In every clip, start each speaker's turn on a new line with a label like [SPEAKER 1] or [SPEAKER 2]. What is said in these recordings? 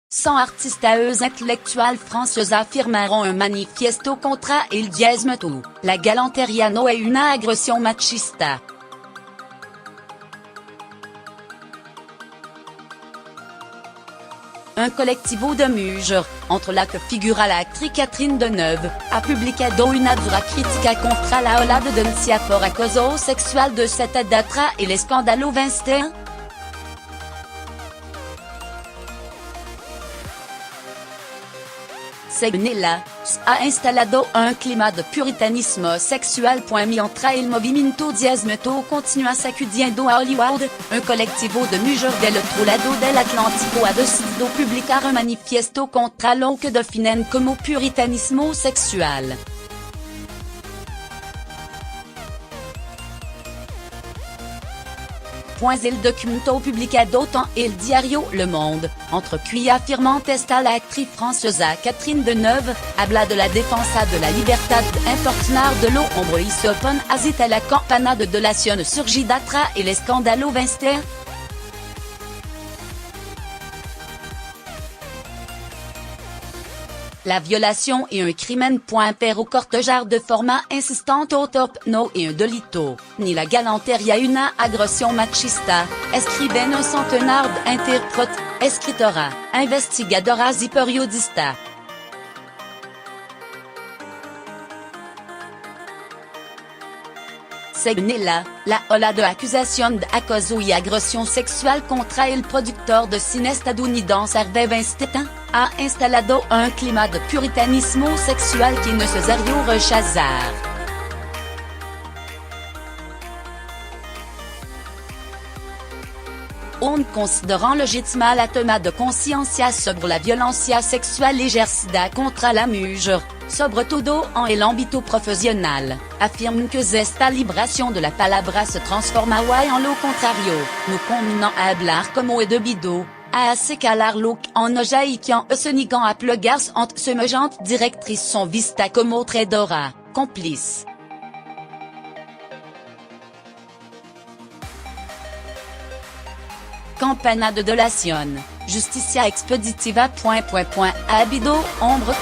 [SPEAKER 1] 100 artistes intellectuels français affirmeront un manifesto contra il diezmeto, la galanteriano è una agression machista. Un collectivo de mujeres, entre la que figura l'actrice Catherine Deneuve, a publicado una dura crítica contra la ola de denuncia por acoso sexual de cette datra et les scandalo 21. Según ella, ha instalado un clima de puritanismo sexual. Mientras el movimiento diezmeto continúa sacudiendo a Hollywood, un colectivo de mujeres del otro lado del Atlántico ha decidido publicar un manifiesto contra lo que definen como puritanismo sexual. El documento publicado en el diario Le Monde, entre qui afirmant esta la actriz francesa Catherine Deneuve, habla de la defensa de la libertad de importunar de lo hombre y se opone a la campana de delación surgida tras el escándalo 21. La violation est un crime. Per o cortejar de forma insistante au top no et un delito, ni la galanteria una agresión machista, escriben un centenar de intérpretes, escritora, investigadoras y periodistas. Según ella, la ola de acusación de acoso y agresión sexual contra el productor de cine estadounidense Harvey Weinstein, ha instalado un clima de puritanismo sexual qui ne se sería rechazar. On considérant légitimement la toma de conciencia sobre la violencia sexual ejercida contra la mujer, sobre todo en el ámbito profesional, affirme que esta liberación de la palabra se transforma en lo contrario, no combinant a hablar como es debido, a asecalar lo que en ella y quien se niegan a plegarse ante semejante directrice son vista como traidora, complice. Campana de delación, justicia expeditiva. Ha habido hombres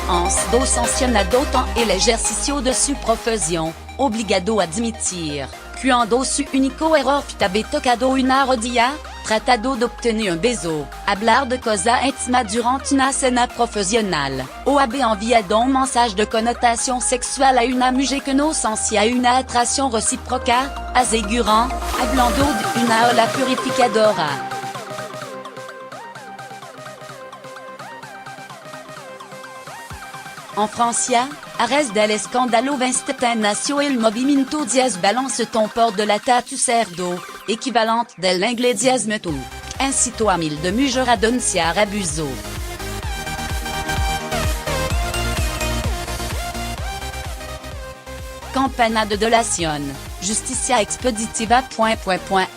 [SPEAKER 1] dos sancionados en el ejercicio de su profesión, obligado a dimitir, cuando su único error fut haber tocado una rodilla, tratado de obtener un beso, hablar de cosa íntima durante una cena profesional, o haber enviado un mensaje de connotación sexual a una mujer que no sentia una atracción recíproca, asegurant, hablando de una ola purificadora. En Francia, arrest del escándalo 21 nació el movimiento 10 balance ton port de la tatu cerdo, équivalente del inglés diezmeto, incitó a mil de mujeres a denunciar abuso. Campana de delación, justicia expeditiva.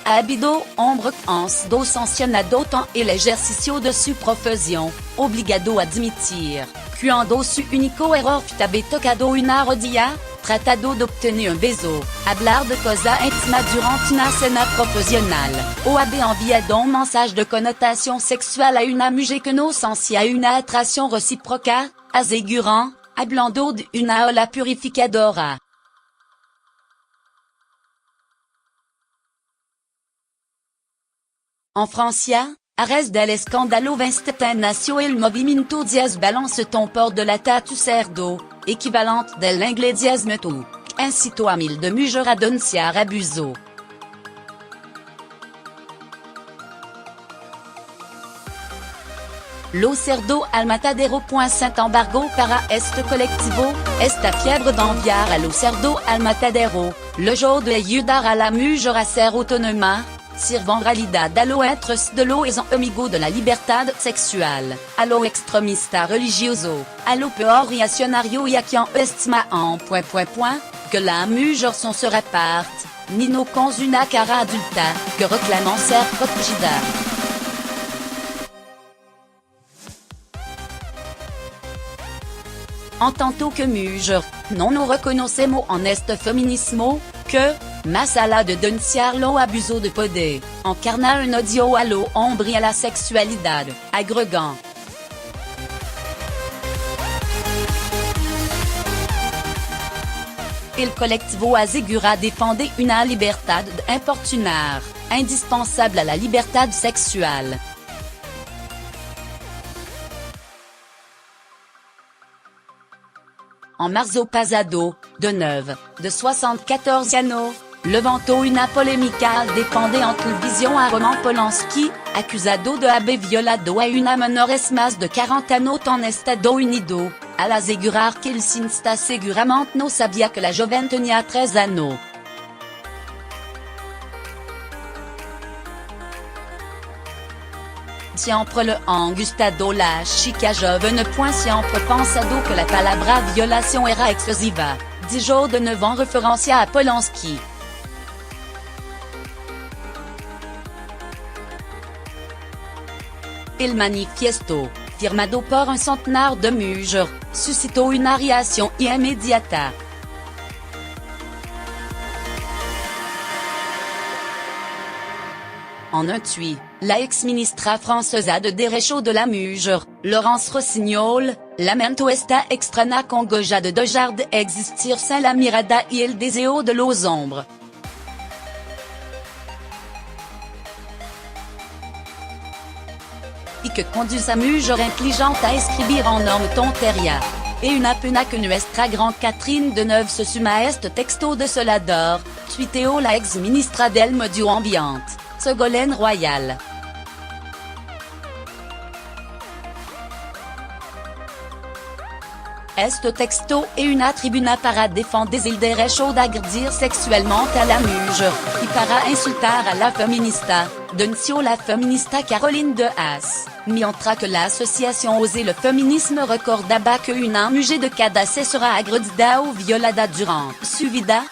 [SPEAKER 1] Ha habido hombres dos sancionados en el ejercicio de su profesión, obligado a dimitir, cuando su único error fut haber tocado una rodilla, tratado de obtener un beso, hablar de cosa íntima durante una cena profesional, o haber enviado un mensaje de connotación sexual a una mujer que no sentia una atracción recíproca, asegurant, hablando de una ola purificadora. En Francia, arrest del escándalo 21 nació el movimiento 10 balance ton port de la tatu cerdo, équivalente del inglés diezmeto, incitó a mil de mujeres a denunciar abuso. Lo cerdo al matadero. Sin embargo para este colectivo, esta fiebre de enviar a lo cerdo al matadero, le jeu de ayudar a la mujer a ser autónoma, sirve en realidad a lo interés de los amigos de la libertad sexual, a lo extremista religioso, a lo peor reaccionario y a quien estima que la mujer son se reparte, ni no con una cara adulta, que reclaman ser protegida. En tanto que mujer, no nos reconocemos en este feminismo, que, más allá de denunciar lo abuso de poder, encarna un odio a lo hombre y a la sexualidad, agregant. Il collectivo asegura defender una libertad de importunar, indispensable à la libertad sexuelle. En marzo pasado, de 74 años, levantó una polémica al defender en televisión a Roman Polanski, acusado de haber violado a una menores más de 40 años en Estado Unido, al asegurar que el cineasta seguramente no sabía que la joven tenía 13 años. Siempre le han gustado la chica joven. Siempre pensado que la palabra violación era exclusiva, dijo de 9 en referencia a Polanski. El manifiesto, firmado por un centenar de mujeres, suscitó una reacción inmediata. En un tuit, la ex-ministra francesa de Derechos de la Mujer, Laurence Rossignol, lamentó esta extraña congoja de dejar de existir sin la mirada y el deseo de los hombres. Y que conduce a mujer inteligente a escribir en norme tontería. Et una pena que nuestra gran Catherine Deneuve se suma a este texto desolador, tuiteó la ex-ministra del Medio Ambiente, Ségolène Royal. Este texto es una tribuna para defender el derecho de agredir sexualmente a la mujer, y para insultar a la feminista, denunció la feminista Caroline de Haas, mientras que la asociación Oser le Feminisme recordaba que una mujer de cada 6 será agredida o violada durante su vida.